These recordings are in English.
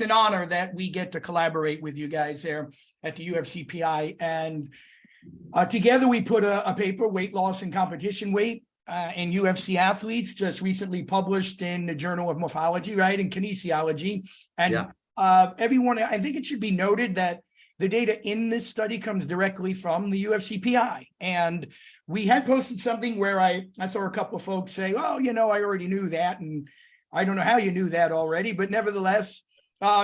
an honor that we get to collaborate with you guys there at the UFCPI. And together we put a paper, weight loss and competition weight in UFC athletes, just recently published in the Journal of Morphology, right, and Kinesiology. And everyone, I think it should be noted that the data in this study comes directly from the UFCPI. And we had posted something where I saw a couple of folks say, oh, you know, I already knew that. And I don't know how you knew that already, but nevertheless,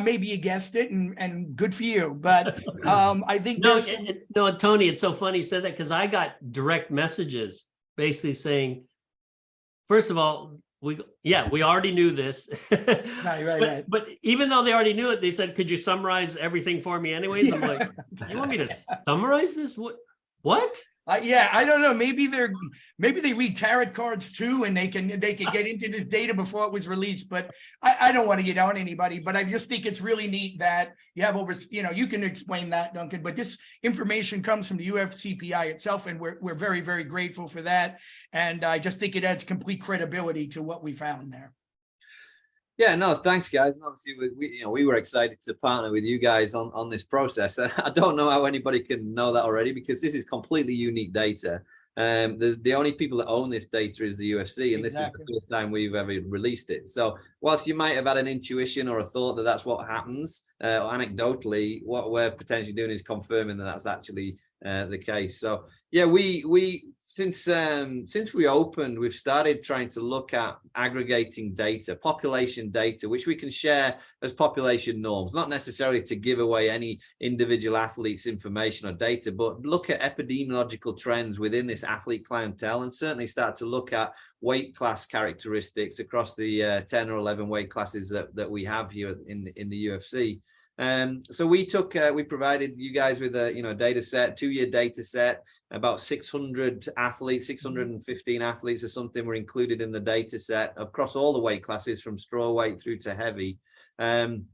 maybe you guessed it, and good for you. But I think no, Tony, it's so funny you said that, because I got direct messages basically saying, first of all, we already knew this. Right. But even though they already knew it, they said, could you summarize everything for me anyways? I'm like, you want me to summarize this? What? I don't know. Maybe they read tarot cards too, and they can get into this data before it was released. But I don't want to get on anybody. But I just think it's really neat that you have you can explain that, Duncan. But this information comes from the UFCPI itself, and we're very, very grateful for that. And I just think it adds complete credibility to what we found there. Yeah, no, thanks, guys. And obviously, we were excited to partner with you guys on this process. I don't know how anybody can know that already, because this is completely unique data. The only people that own this data is the UFC, and this is the first time we've ever released it. So whilst you might have had an intuition or a thought that that's what happens, anecdotally, what we're potentially doing is confirming that that's actually the case. So yeah, since we opened, we've started trying to look at aggregating data, population data, which we can share as population norms, not necessarily to give away any individual athlete's information or data, but look at epidemiological trends within this athlete clientele, and certainly start to look at weight class characteristics across the 10 or 11 weight classes that we have here in the UFC. So we provided you guys with a data set, 2-year data set, about 600 athletes, 615 athletes or something were included in the data set across all the weight classes from straw weight through to heavy. And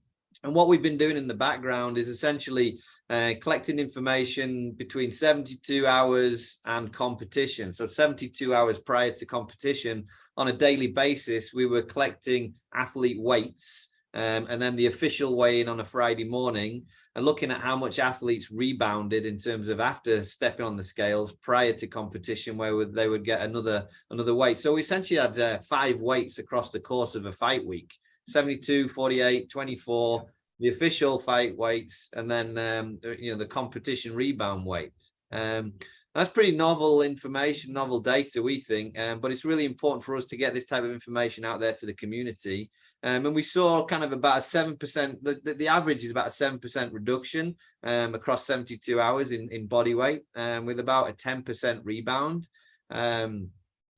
what we've been doing in the background is essentially collecting information between 72 hours and competition. So 72 hours prior to competition, on a daily basis, we were collecting athlete weights. And then the official weigh-in on a Friday morning, and looking at how much athletes rebounded in terms of after stepping on the scales prior to competition, where they would get another weight. So we essentially had 5 weights across the course of a fight week: 72, 48, 24, the official fight weights, and then the competition rebound weights. That's pretty novel information, novel data, we think, but it's really important for us to get this type of information out there to the community. And we saw kind of about a 7%, the average is about a 7% reduction across 72 hours in body weight, with about a 10% rebound.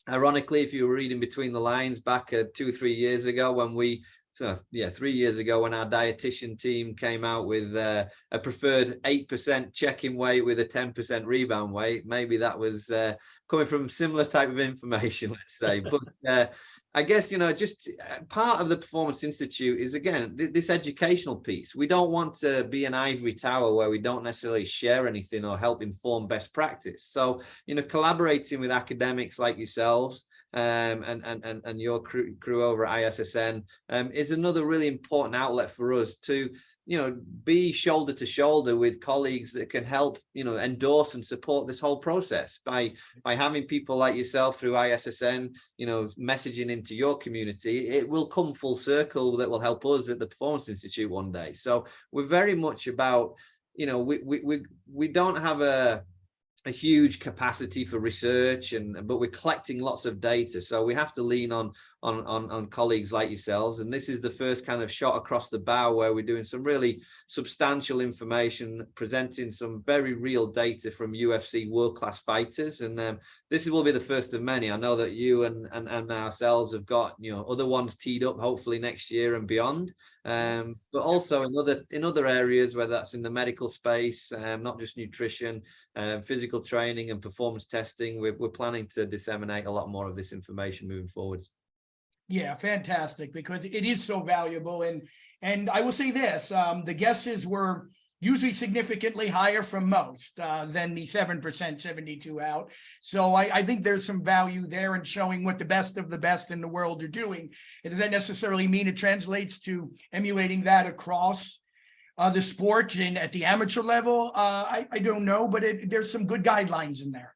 Ironically, if you were reading between the lines back 2 or 3 years ago, when 3 years ago, when our dietitian team came out with a preferred 8% check-in weight with a 10% rebound weight, maybe that was coming from similar type of information, let's say. But I guess, just part of the Performance Institute is, again, this educational piece. We don't want to be an ivory tower where we don't necessarily share anything or help inform best practice. So, collaborating with academics like yourselves, and your crew over at ISSN is another really important outlet for us to be shoulder to shoulder with colleagues that can help endorse and support this whole process by having people like yourself through ISSN messaging into your community. It will come full circle that will help us at the Performance Institute one day. So we're very much about we don't have a huge capacity for research, but we're collecting lots of data, so we have to lean on colleagues like yourselves. And this is the first kind of shot across the bow where we're doing some really substantial information, presenting some very real data from UFC world-class fighters, and this will be the first of many. I know that you and ourselves have got other ones teed up, hopefully next year and beyond, but also in other areas, whether that's in the medical space, not just nutrition, physical training and performance testing. We're planning to disseminate a lot more of this information moving forwards. Yeah, fantastic, because it is so valuable. And I will say this, the guesses were, usually significantly higher from most than the 7%, 72 out. So I think there's some value there in showing what the best of the best in the world are doing. It doesn't necessarily mean it translates to emulating that across the sport and at the amateur level. I don't know, but there's some good guidelines in there.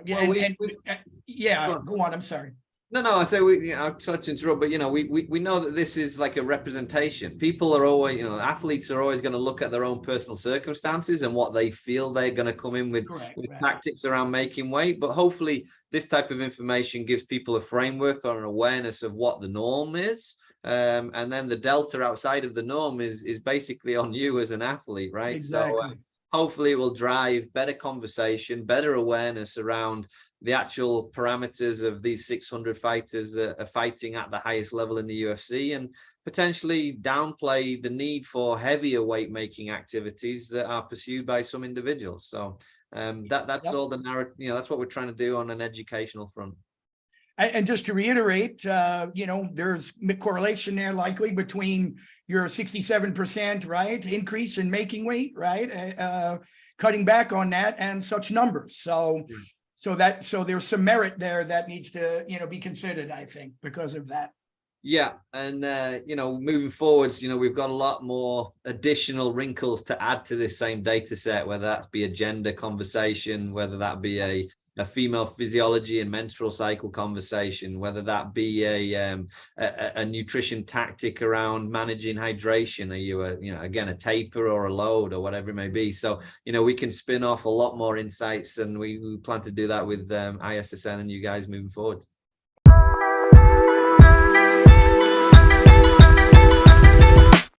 Yeah, Well, go on. I'm sorry. No, I say I'll try to interrupt, but we know that this is like a representation. People are always, athletes are always going to look at their own personal circumstances and what they feel they're going to come in with, tactics around making weight. But hopefully this type of information gives people a framework or an awareness of what the norm is. And then the delta outside of the norm is basically on you as an athlete, right? Exactly. So hopefully it will drive better conversation, better awareness around the actual parameters of these 600 fighters are fighting at the highest level in the UFC, and potentially downplay the need for heavier weight making activities that are pursued by some individuals. So that's all the narrative, that's what we're trying to do on an educational front. And just to reiterate, there's correlation there likely between your 67%, right, increase in making weight, right, cutting back on that and such numbers. So there's some merit there that needs to, be considered, I think, because of that. Yeah. And, moving forwards, we've got a lot more additional wrinkles to add to this same data set, whether that's be a gender conversation, whether that be a female physiology and menstrual cycle conversation, whether that be a nutrition tactic around managing hydration. Are you again, a taper or a load or whatever it may be. So, we can spin off a lot more insights, and we plan to do that with ISSN and you guys moving forward.